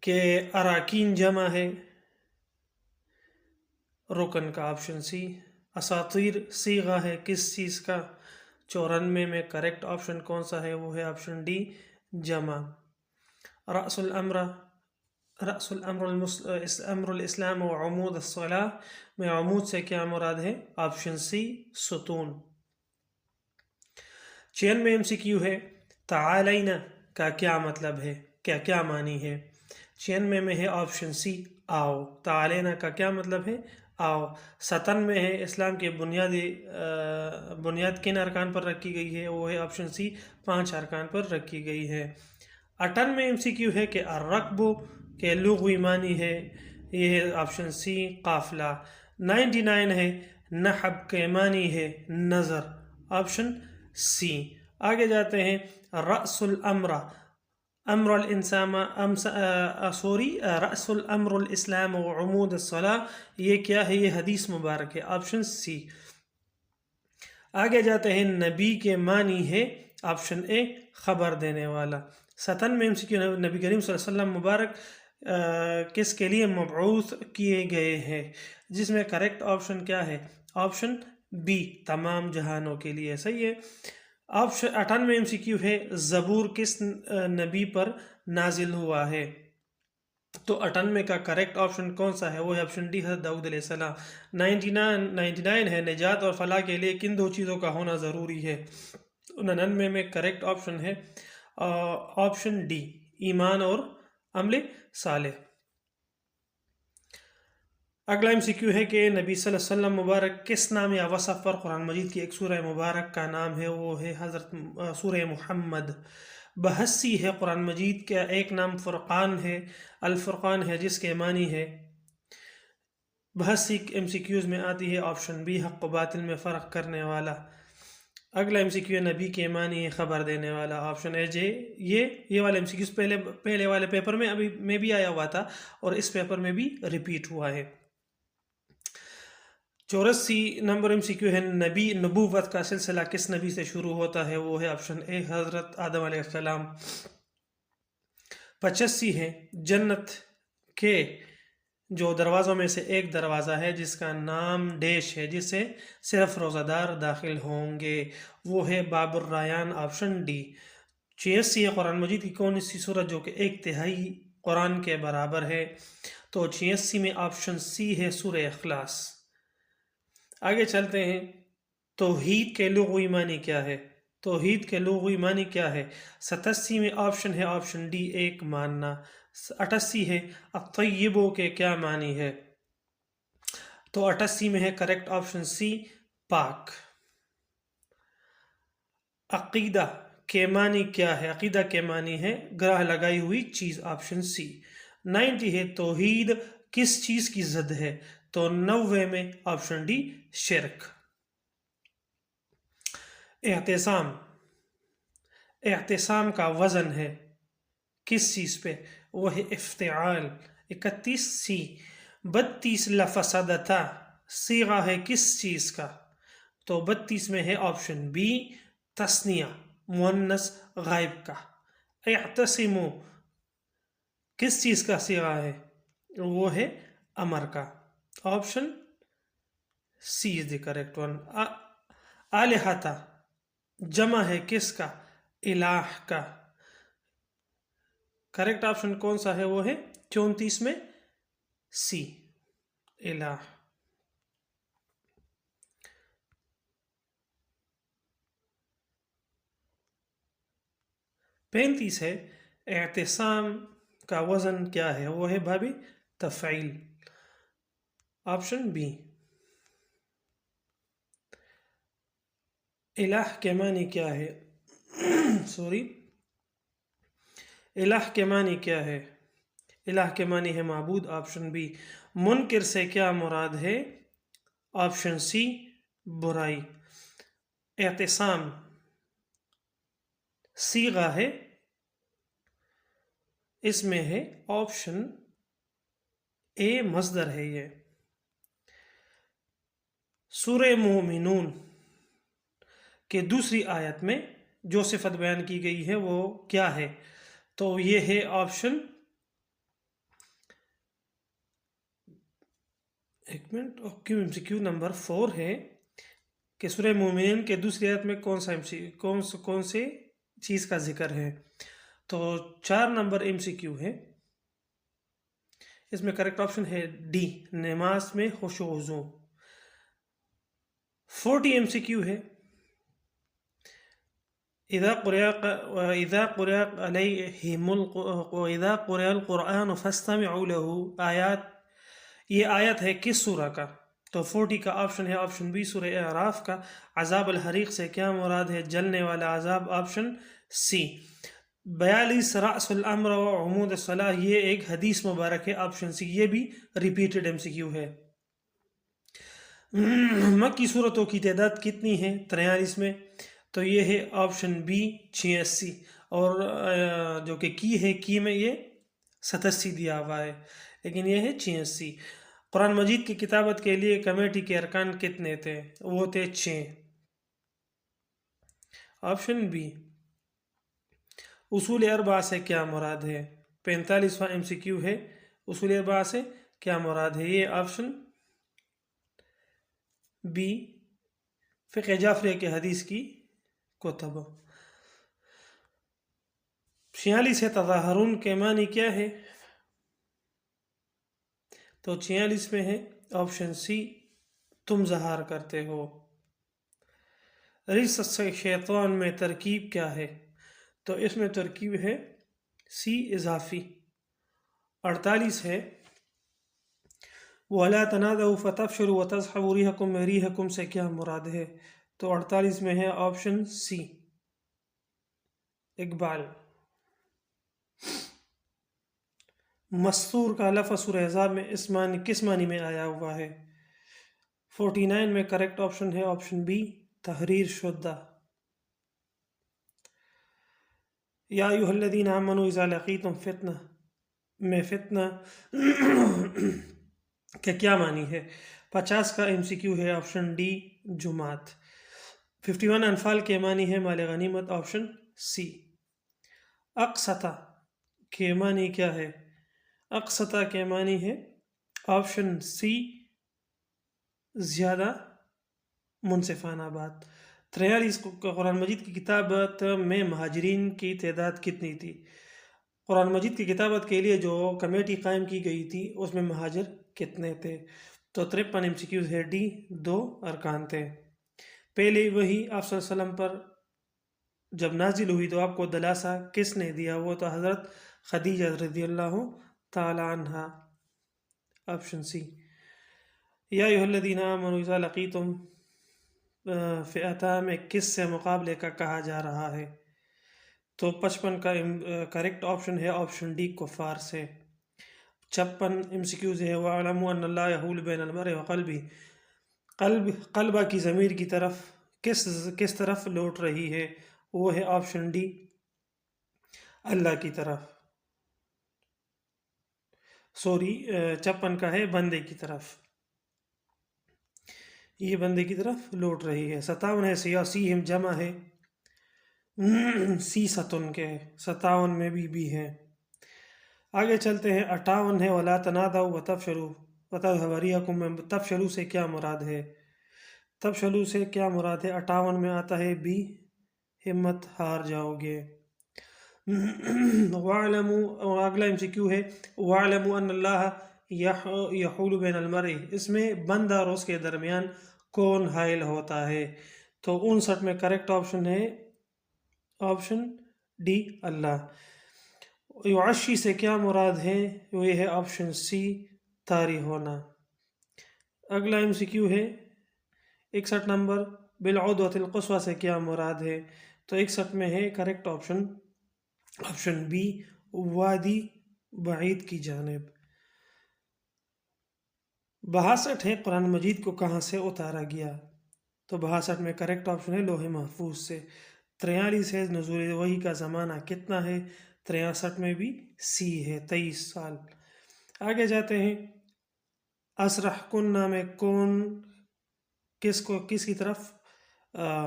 कि अराकीन जमा है, रुकन का ऑप्शन सी। असातीर सीगा है किस चीज़ का? 94 में करेक्ट ऑप्शन कौन सा है? वो है ऑप्शन डी, जमा। रअसुल अम्रुल इस्लाम व अमूद अस्सलाह में अमूद से क्या मुराद है? ऑप्शन सी, सुतून। 96 MCQ है तालैना का क्या मतलब है, क्या मानी है? 96 में है ऑप्शन सी, आओ। तालैना का क्या मतलब है? आओ। 97 में है इस्लाम के बुनियाद किन अरकान पर रखी गई है? वो है ऑप्शन सी, 5 अरकान पर रखी गई है। 98 MCQ है कि अर्रकबु के लुग़वी मानी है, ये है ऑप्शन सी, काफिला। 99 है नहब के मानी है नज़र, ऑप्शन सी। आगे जाते हैं। रअसुल अम्रुल इस्लाम व अमूद अस्सलाह, ये क्या है? ये हदीस मुबारक है, ऑप्शन सी। आगे जाते हैं। नबी के मानी है, ऑप्शन ए, खबर देने वाला। 97 MCQ नबी करीम सल्लल्लाहु अलैहि वसल्लम मुबारक किसके लिए मबऊस किए गए हैं? जिसमें करेक्ट ऑप्शन क्या है? ऑप्शन बी, तमाम जहानों के लिए, सही है। ऑप्शन 98 MCQ है ज़बूर किस नबी पर नाजिल हुआ है? तो 98 का करेक्ट ऑप्शन कौन सा है? वो है ऑप्शन डी, हज़रत दाऊद अलैहिस्सलाम। 99 है निजात और फलाह के लिए किन 2 चीज़ों का होना ज़रूरी है? 99 में करेक्ट ऑप्शन है ऑप्शन डी, ईमान और अमल साले। अगला MCQ है कि नबी सल्लल्लाहु अलैहि वसल्लम मुबारक किस नाम या वसफ़ पर कुरान मजीद की एक सूरह मुबारक का नाम है? वो है हज़रत सूरह मुहम्मद। 82 है कुरान मजीद का एक नाम फ़ुरक़ान है, अल-फ़ुरक़ान है, जिसके मानी है। 82 MCQs में आती है ऑप्शन बी, हक़ व बातिल में फ़र्क करने वाला। अगला MCQ है नबी के मानी है खबर देने वाला, ऑप्शन ए, जे। ये वाला MCQs पहले वाले पेपर में अभी में भी आया हुआ था और इस पेपर में भी रिपीट हुआ है। 84 नंबर MCQ है नबी नबूवत का सिलसिला किस नबी से शुरू होता है? वो है ऑप्शन ए, हज़रत आदम अलैहिस्सलाम। 85 है जन्नत के जो दरवाज़ों में से एक दरवाज़ा है जिसका नाम डैश है, जिससे सिर्फ रोज़ादार दाखिल होंगे, वो है बाबुर रायान, ऑप्शन डी। 86 है कुरान मजीद की कौन सी सूरत जो कि 1/3 कुरान के बराबर है? तो 86 में ऑप्शन सी है सूरह इखलास। आगे चलते हैं। तौहीद के लुग़वी मानी क्या है? तौहीद के लुग़वी मानी क्या है? 87 में ऑप्शन है ऑप्शन डी एक मानना। 88 है अत्तय्यिबो के क्या मानी है? तो 88 में है करेक्ट ऑप्शन सी पाक। अकीदा के मानी क्या है? अकीदा के मानी है ग्रह लगाई हुई चीज, ऑप्शन सी। 90 है तौहीद किस चीज की ज़द है? तो 90 में ऑप्शन डी शिरक। एहतिसाम, एहतिसाम का वजन है किस चीज पे? वो है इफ्तिआल। 31 सी 32 लफसदता सीगा है किस चीज का? तो 32 में है ऑप्शन बी तस्निया मुअन्नस गायब का। इअ्तसिमु किस चीज का सीगा है? वो है अमर का, option C is the correct one. आलिहता जमा है किसका? इलाह का। करेक्ट ऑप्शन कौन सा है? वो है 34 में सी इलाह। पैंतीस है एहतिसाम का वजन क्या है? वो है भाभी तफ़ईल, ऑप्शन बी। इलाह के मानी क्या है? सॉरी, इलाह के मानी क्या है? इलाह के मानी है माबूद, ऑप्शन बी। मुनकिर से क्या मुराद है? ऑप्शन सी बुराई। एहतिसाम सीगा है, इसमें है ऑप्शन ए मस्दर है ये। सूरे मोमिनून के दूसरी आयत में जो सिफत बयान की गई है वो क्या है? तो ये है ऑप्शन, एक मिनट, क्यों एमसीक्यू नंबर 4 है कि सूरह मोमिन के दूसरी आयत में कौन सा कौन से चीज़ का जिक्र है? तो 4 नंबर एमसीक्यू है, इसमें करेक्ट ऑप्शन है डी नमाज में खुशू वज़ू। 40 एमसीक्यू है इज़ा क़ुरिअल क़ुरआन फ़स्तमिऊ लहू आयत, ये आयत है किस सूरा का? तो 40 का ऑप्शन है ऑप्शन बी सूरह अराफ का। अज़ाब अल हरीक़ से क्या मुराद है? जलने वाला अज़ाब, ऑप्शन सी। 42 रअसुल अम्र व उमूद सलाह, ये एक हदीस मुबारक है, ऑप्शन सी। ये भी रिपीटेड एमसीक्यू है। मक्की सूरतों की तादाद कितनी है 43 में? तो ये है ऑप्शन बी 86, और जो कि की में ये 87 दिया हुआ है, लेकिन ये है 86। कुरान मजीद की किताबत के लिए कमेटी के अरकान कितने थे? वो थे 6, ऑप्शन बी। उसूल अरबा से क्या मुराद है? 45वां एमसीक्यू है, उसूल अरबा से क्या मुराद है? ये ऑप्शन बी फ़िक़्ह जाफ़री के हदीस की कुतुब। 46 है तज़ाहरुन के मानी क्या है? तो 46 में है ऑप्शन सी तुम ज़हार करते हो। रिस से शैतान में तरकीब क्या है? तो इसमें तरकीब है सी इजाफी। 48 है वला तनादउ फतफशरु व तज़हबु रिहकुम, रिहकुम से क्या मुराद है? तो 48 में है ऑप्शन सी इकबाल। मस्तूर का लफ्ज़ सूरह अहज़ाब में किस मानी में आया हुआ है? 49 में करेक्ट ऑप्शन है ऑप्शन बी तहरीर शुद्दा। या अय्युहल्लज़ीना आमनू इज़ा लक़ीतुम फ़ितना में फ़ितना के क्या मानी है? 50 का एमसीक्यू है ऑप्शन डी जुमात। 51 अनफाल के मानी है माल गनीमत, ऑप्शन सी। अक़सता के मानी क्या है? अक़सता के मानी है ऑप्शन सी ज़्यादा मुनसिफाना बात। 43 कुरान मजीद की किताबत में महाजरीन की तादाद कितनी थी? कुरान मजीद की किताबत के लिए जो कमेटी कायम की गई थी उसमें महाजर कितने थे? तो 53 MCQs है डी, 2 अरकान थे। पहले वही आप सल्लल्लाहु अलैहि वसल्लम पर जब नाजिल हुई तो आपको दिलासा किसने दिया? वो तो हज़रत खदीजा रज़ियल्लाहु ताला अन्हा, ऑप्शन सी। या अय्युहल्लज़ीना आमनू इज़ा लक़ीतुम फ़िअता में किस से मुकाबले का कहा जा रहा है? तो 55 का करेक्ट ऑप्शन है ऑप्शन डी, कुफ़ार से। 56 MCQs है वअलमू अन्नल्लाह यहूलु बैनल मर्इ व क़ल्बी, क़ल्बा की ज़मीर की तरफ किस तरफ लौट रही है? वो है ऑप्शन डी, अल्लाह की तरफ। सॉरी, 56 का है बंदे की तरफ, ये बंदे की तरफ लौट रही है। 57 है सियासी हिम जमा है सी सतुन के, 57 में भी है। आगे चलते हैं, 58 है वला तनादाउ व तफशलू वतज़हबरियकुम में तफशलू से क्या मुराद है? तफशलू से क्या मुराद है? 58 में आता है बी, हिम्मत हार जाओगे। वालमू, और अगला MCQ है वालमू अन्नल्लाह यहूलु बैनल मर्इ, इसमें बंदा और उसके दरमियान कौन हाइल होता है? तो 59 में करेक्ट ऑप्शन है ऑप्शन डी, अल्लाह। युअश्शी से क्या मुराद है? ये है ऑप्शन सी, तारी होना। अगला MCQ है 61 नंबर, बिलउदवतिल क़ुस्वा से क्या मुराद है? तो 61 में है करेक्ट ऑप्शन ऑप्शन बी, वादी बईद की जानिब। 62 है कुरान मजीद को कहाँ से उतारा गया? तो 62 में करेक्ट ऑप्शन है लोहे महफूज से। 43 है नुज़ूल वही का ज़माना कितना है? 63 में भी सी है, 23 साल। आगे जाते हैं, असरह कुन्ना में कौन किसकी तरफ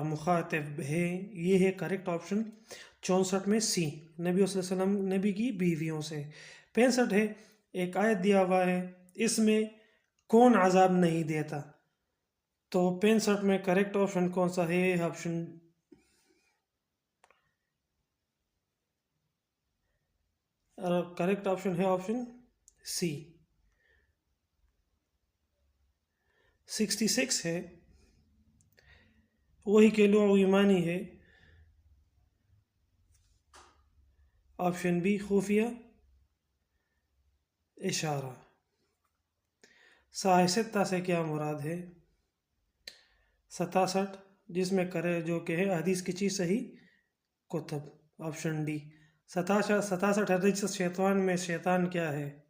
मुखातिब है? ये है करेक्ट ऑप्शन 64 में सी, नबी वसल्लम नबी की बीवियों से। 65 है एक आयत दिया हुआ है, इसमें कौन अजाब नहीं देता? तो 65 में करेक्ट ऑप्शन कौन सा है? ऑप्शन करेक्ट ऑप्शन है ऑप्शन सी। 66 है वही के लो ईमानी है, ऑप्शन बी, खुफिया इशारा। साहिस्ता से क्या मुराद है? 67 जिसमें करे जो कि है हदीस की चीज़ सही कुतब, ऑप्शन डी। 67 है शैतान में शैतान क्या है?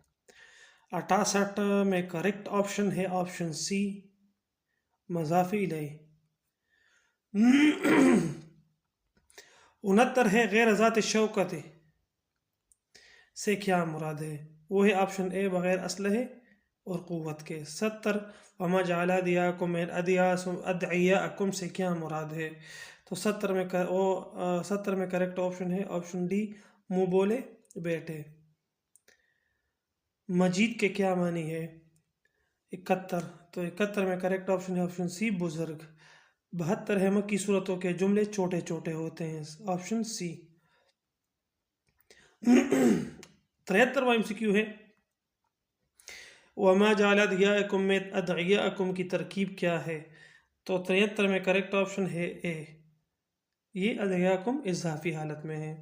68 में करेक्ट ऑप्शन है ऑप्शन सी, मज़ाफ़ी इलैह। 69 है गैर ज़ात शौकत से क्या मुराद है? वो है ऑप्शन ए, बग़ैर असलहे और क़ुव्वत के। 70 वमा जअला अदियाकुम से क्या मुराद है? तो 70 में करेक्ट ऑप्शन है ऑप्शन डी, मुँह बोले बेटे। मजीद के क्या मानी है? 71, तो 71 में करेक्ट ऑप्शन है ऑप्शन सी, बुजुर्ग। 72 है मक्की सूरतों के जुमले छोटे छोटे होते हैं, ऑप्शन सी। 73वां MCQ है वमा जअला अदियाकुम की तरकीब क्या है? तो 73 में करेक्ट ऑप्शन है ए, ये अदियाकुम इज़ाफ़ी हालत में है।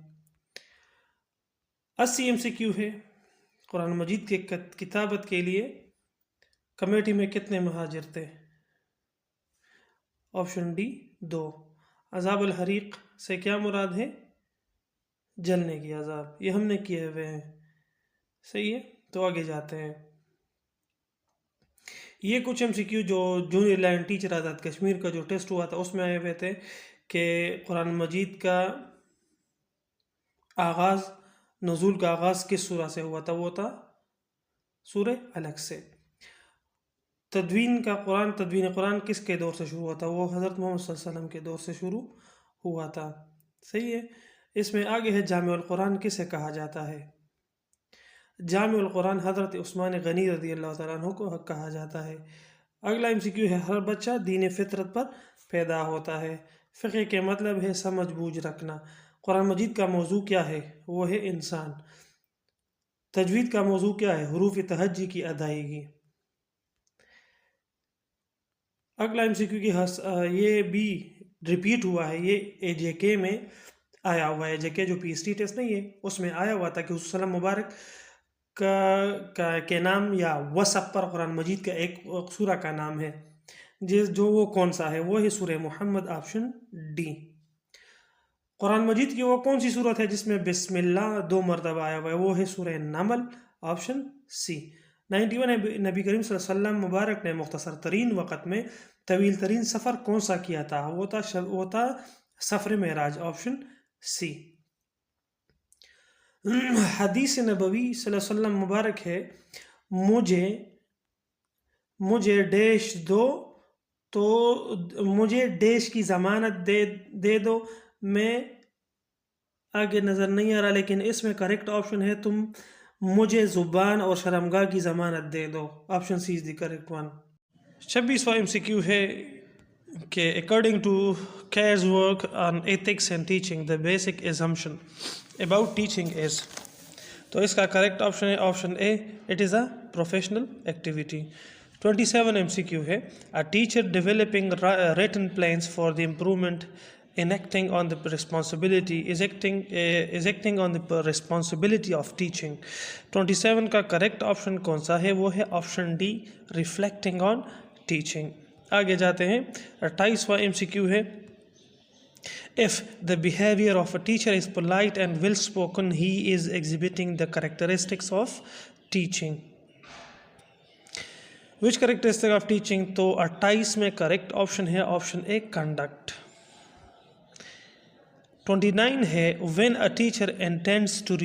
80 MCQ है कुरान मजीद के किताबत के लिए कमेटी में कितने महाजिर थे? Option D, 2। अज़ाबुल हरीक से क्या मुराद है? जलने की अज़ाब, ये हमने किए हुए हैं, सही है। तो आगे जाते हैं, ये कुछ MCQ जो junior line teacher Azad Kashmir का जो टेस्ट हुआ था उसमें आए हुए थे कि कुरान मजीद का आगाज़, नुज़ूल का आगाज़ किस सूरा से हुआ था? वो था सूरह अलग से। तदवीन कुरान किसके दौर से शुरू हुआ था? वो हज़रत मोहम्मद सल्लल्लाहु अलैहि वसल्लम के दौर से शुरू हुआ था, सही है। इसमें आगे है जामिउल कुरान किसे कहा जाता है? जामिउल कुरान हज़रत उस्मान गनी रज़ियल्लाहु तआला अन्हु को कहा जाता है। अगला MCQ है हर बच्चा दीन फितरत पर पैदा होता है। फ़िक़्ह के मतलब है समझ बूझ रखना। कुरान मजीद का मौजू क्या है? वो है इंसान। तजवीद का मौजू क्या है? हुरूफ तहज्जी की अदायगी। अगला MCQ की ये भी रिपीट हुआ है, ये AJK में आया हुआ है। AJK जो PhD टेस्ट नहीं है उसमें आया हुआ था कि हुज़ूर मुबारक के नाम या वसफ़ पर कुरान मजीद का एक सूरा का नाम है, जो वो कौन सा है? वो है सूरह मुहम्मद, ऑप्शन डी। कुरान मजीद की वो कौन सी सूरत है जिसमें बिस्मिल्लाह 2 मरतबा आया हुआ है? वो है सूरह नमल, ऑप्शन सी। 91 है, नबी करीम सल्लल्लाहु अलैहि वसल्लम मुबारक ने मुख्तसर तरीन वक़्त में तवील तरीन सफ़र कौन सा किया था? वो था सफ़र मेराज, ऑप्शन सी। हदीस नबवी सल्लल्लाहु अलैहि वसल्लम मुबारक है, मुझे डैश दो तो मुझे डैश की ज़मानत दे दो। मैं आगे नज़र नहीं आ रहा, लेकिन इसमें करेक्ट ऑप्शन है तुम मुझे ज़ुबान और शर्मगाह की ज़मानत दे दो, option C is the correct one. 26वां MCQ है कि according to Kerr's work on ethics and teaching, the basic assumption about teaching is, तो इसका करेक्ट ऑप्शन है option A, it is a professional activity. 27 MCQ है, a teacher developing written plans for the improvement in acting on the responsibility is acting on the responsibility of teaching। 27 का correct option कौन सा है? वो है option D, reflecting on teaching. आगे जाते हैं, 28वां MCQ है, if the behavior of a teacher is polite and well spoken, he is exhibiting the characteristics of teaching। which characteristic of teaching? तो 28 में करेक्ट ऑप्शन है ऑप्शन ए, conduct. 29 है, when a teacher intends to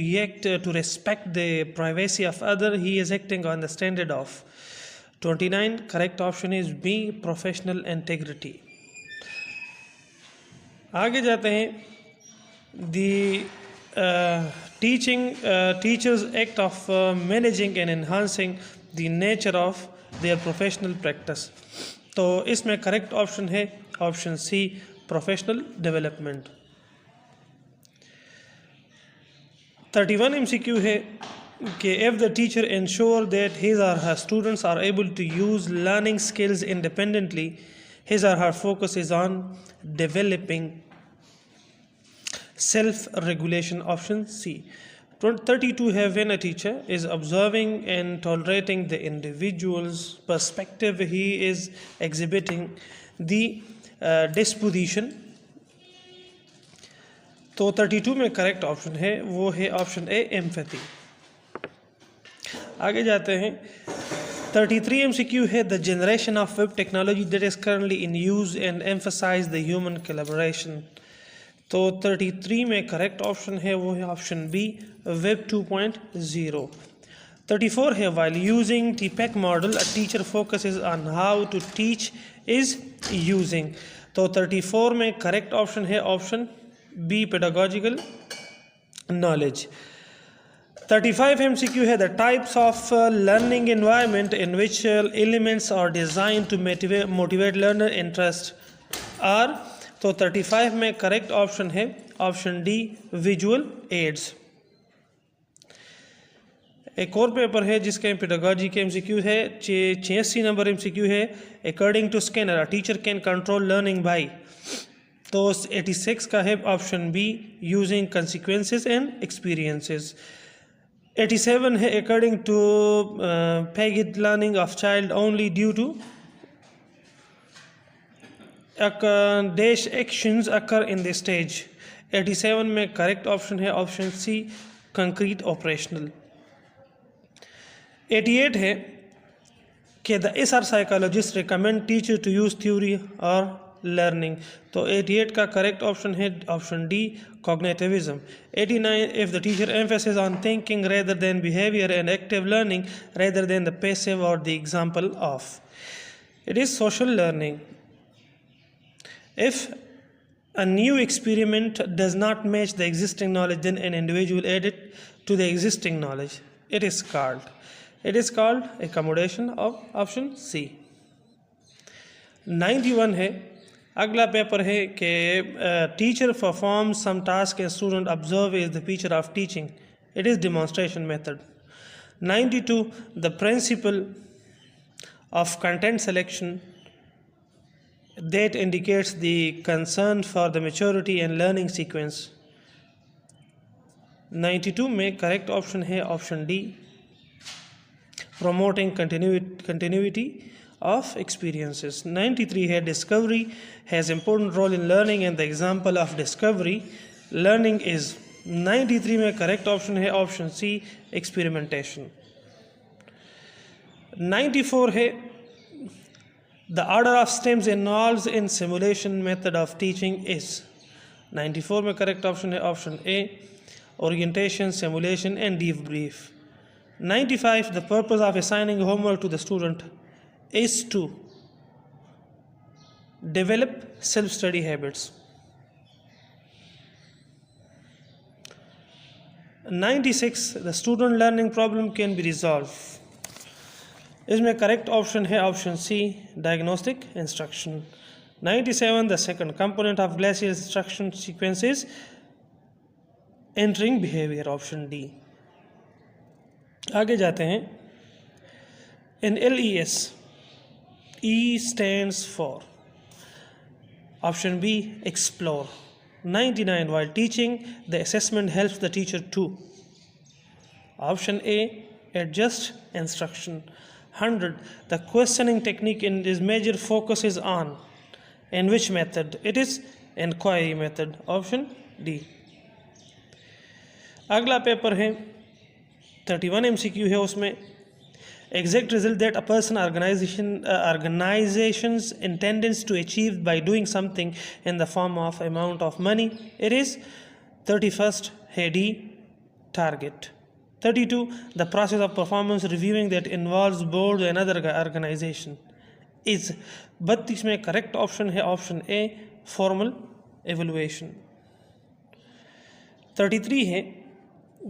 respect the privacy of other, he is acting on the standard of। 29 correct option is B, professional integrity। आगे जाते हैं, the teachers act of managing and enhancing the nature of their professional practice। तो इसमें correct option है option C, professional development. 31 MCQ है कि if the teacher ensure that his or her students are able to use learning skills independently, his or her focus is on developing self-regulation, option C। 32 है, when a teacher is observing and tolerating the individual's perspective, he is exhibiting the disposition। तो 32 में correct option है वो है option ए, empathy. आगे जाते हैं, 33 MCQ है, the generation of web technology that is currently in use and emphasize the human collaboration. तो 33 में करेक्ट ऑप्शन है वो है ऑप्शन बी, वेब 2.0। 34 है, while using TPEC model, a teacher focuses on how to teach is using। तो 34 में correct option है option B, pedagogical knowledge। 35 MCQ है, the types of learning environment in which elements are designed to motivate learner interest are। तो 35 में correct option है option D, visual aids. एक और paper है जिसके पेडागॉजी के MCQ है, 86 नंबर MCQ है, according to Skinner, a teacher can control learning by. तो 86 का है option B, using consequences and experiences. 87 है, according to Piaget learning of child only due to dash actions occur in this stage। 87 में correct option है option C, concrete operational. 88 है कि the SR psychologist recommend teacher to use theory और learning. तो 88 का correct option है option D, cognitivism. 89, if the teacher emphasis on thinking rather than behaviour and active learning rather than the passive और the example of, it is social learning. If a new experiment does not match the existing knowledge, then an individual add it to the existing knowledge. It is called accommodation of option C। 91 है, अगला paper है कि teacher perform some task and student observe is the feature of teaching, it is demonstration method. 92, the principle of content selection that indicates the concern for the maturity and learning sequence. 92 में correct option है option D, promoting continuity of experiences. 93 है discovery has important role in learning and the example of discovery learning is. 93 में correct option है option सी, experimentation. 94 है the order of stems involved in simulation method of teaching is. 94 में correct option है option A, orientation, simulation and debrief. 95 the purpose of assigning homework to the student is to develop self-study habits. 96 the student learning problem can be resolved. इसमें correct option है option C, diagnostic instruction. 97 the second component of glacial instruction sequence is entering behavior, option D. आगे जाते हैं. in LES E stands for option B, explore. 99 while teaching the assessment helps the teacher to option A, adjust instruction. 100 the questioning technique in this major focuses on in which method? It is inquiry method, option D. अगला paper है 31 MCQ है, उसमें exact result that a person organizations intends to achieve by doing something in the form of amount of money. It is 31st है D, target. 32 the process of performance reviewing that involves board and other organization is. 32 में correct option है option A, formal evaluation. 33 है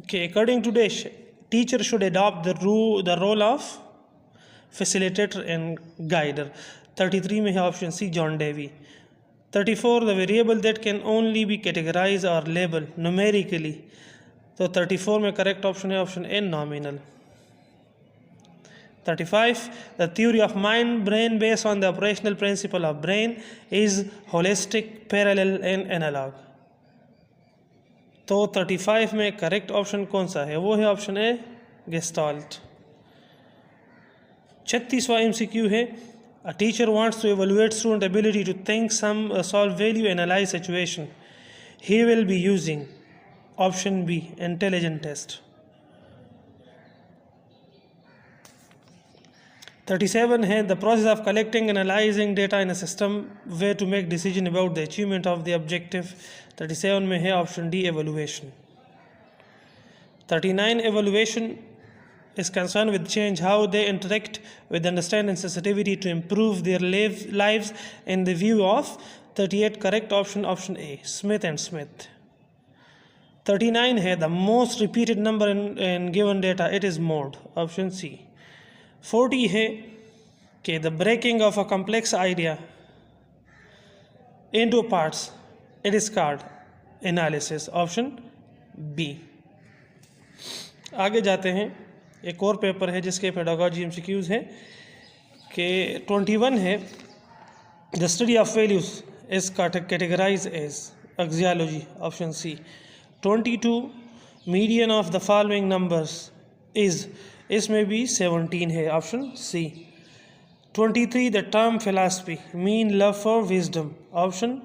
कि according to dash teacher should adopt the role of facilitator and guider. 33 में है option C, John Dewey. 34 the variable that can only be categorize और label numerically. तो 34 में correct option है option A, nominal. 35 the theory of mind brain based on the operational principle of brain is holistic, parallel and analog. तो 35 में correct option कौन सा है? वो है ऑप्शन ए, गेस्टाल्ट. 36वां MCQ है a teacher wants to evaluate student ability to think, solve value, analyze situation. He will be using option B, intelligent test. 37 है the process of collecting and analyzing data in a system way to make decision about the achievement of the objective. 37 में है option D, evaluation. 39 evaluation is concerned with change how they interact with understanding sensitivity to improve their lives in the view of. 38 correct option option A, Smith and Smith. 39 है the most repeated number in given data. It is mode, option C. 40 है कि the breaking of a complex idea into parts, it is called analysis, option B. आगे जाते हैं. एक और paper है जिसके पेडागोजी MCQs हैं कि 21 है the study of values is categorized as axiology, option C. 22 median of the following numbers is, इसमें भी 17 है, option C. 23 the term philosophy mean love for wisdom, option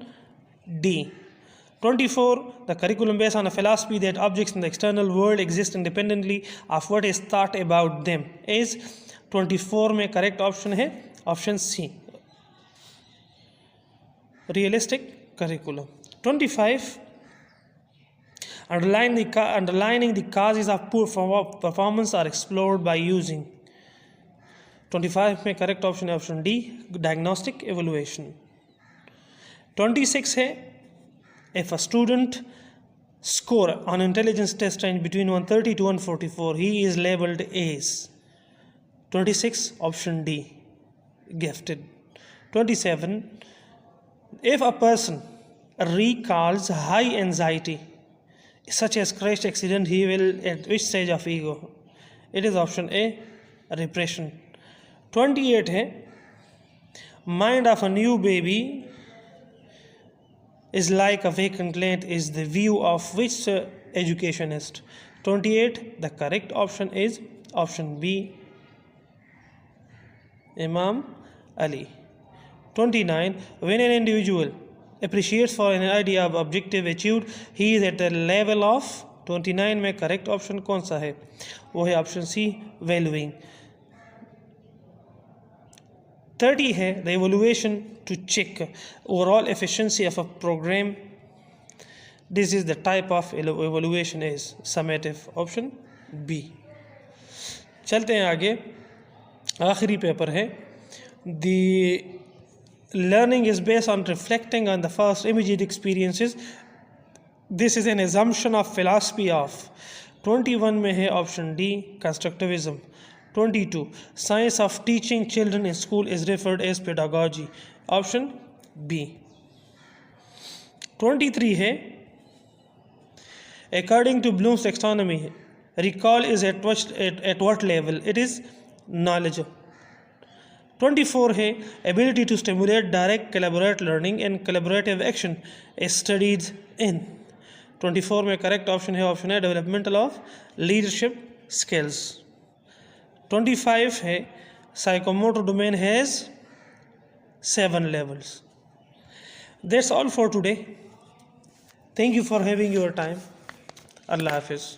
D. 24 the curriculum based on a philosophy that objects in the external world exist independently of what is thought about them is. 24 में correct option है option C, realistic curriculum. 25 underlining the causes of poor performance are explored by using. 25 में correct option है option D, diagnostic evaluation. 26 है if a student score on intelligence test range between 130 to 144 he is labeled as. 26 option D, gifted. 27 if a person recalls high anxiety such as crash accident he will at which stage of ego? It is option A, repression. 28 है Mind of a new baby is like a vacant land is the view of which educationist? 28. The correct option is option B, Imam Ali. 29. When an individual appreciates for an idea of objective achieved, he is at the level of 29 में correct option कौन सा है? वो है option सी, valuing. 30 है the evaluation to check overall efficiency of a program. This is the type of evaluation is summative, option B. चलते हैं आगे. आखिरी पेपर है. The learning is based on reflecting on the first immediate experiences. This is an assumption of philosophy of. 21 में है option D, constructivism. 22. Science of teaching children in school is referred as pedagogy. Option B. 23 है according to Bloom's taxonomy, recall is at what level? It is knowledge. 24 है ability to stimulate direct collaborative learning and collaborative action is studied in. 24 में correct option है option है developmental of leadership skills. 25 है psychomotor domain has 7 levels. That's all for today. Thank you for having your time. Allah Hafiz.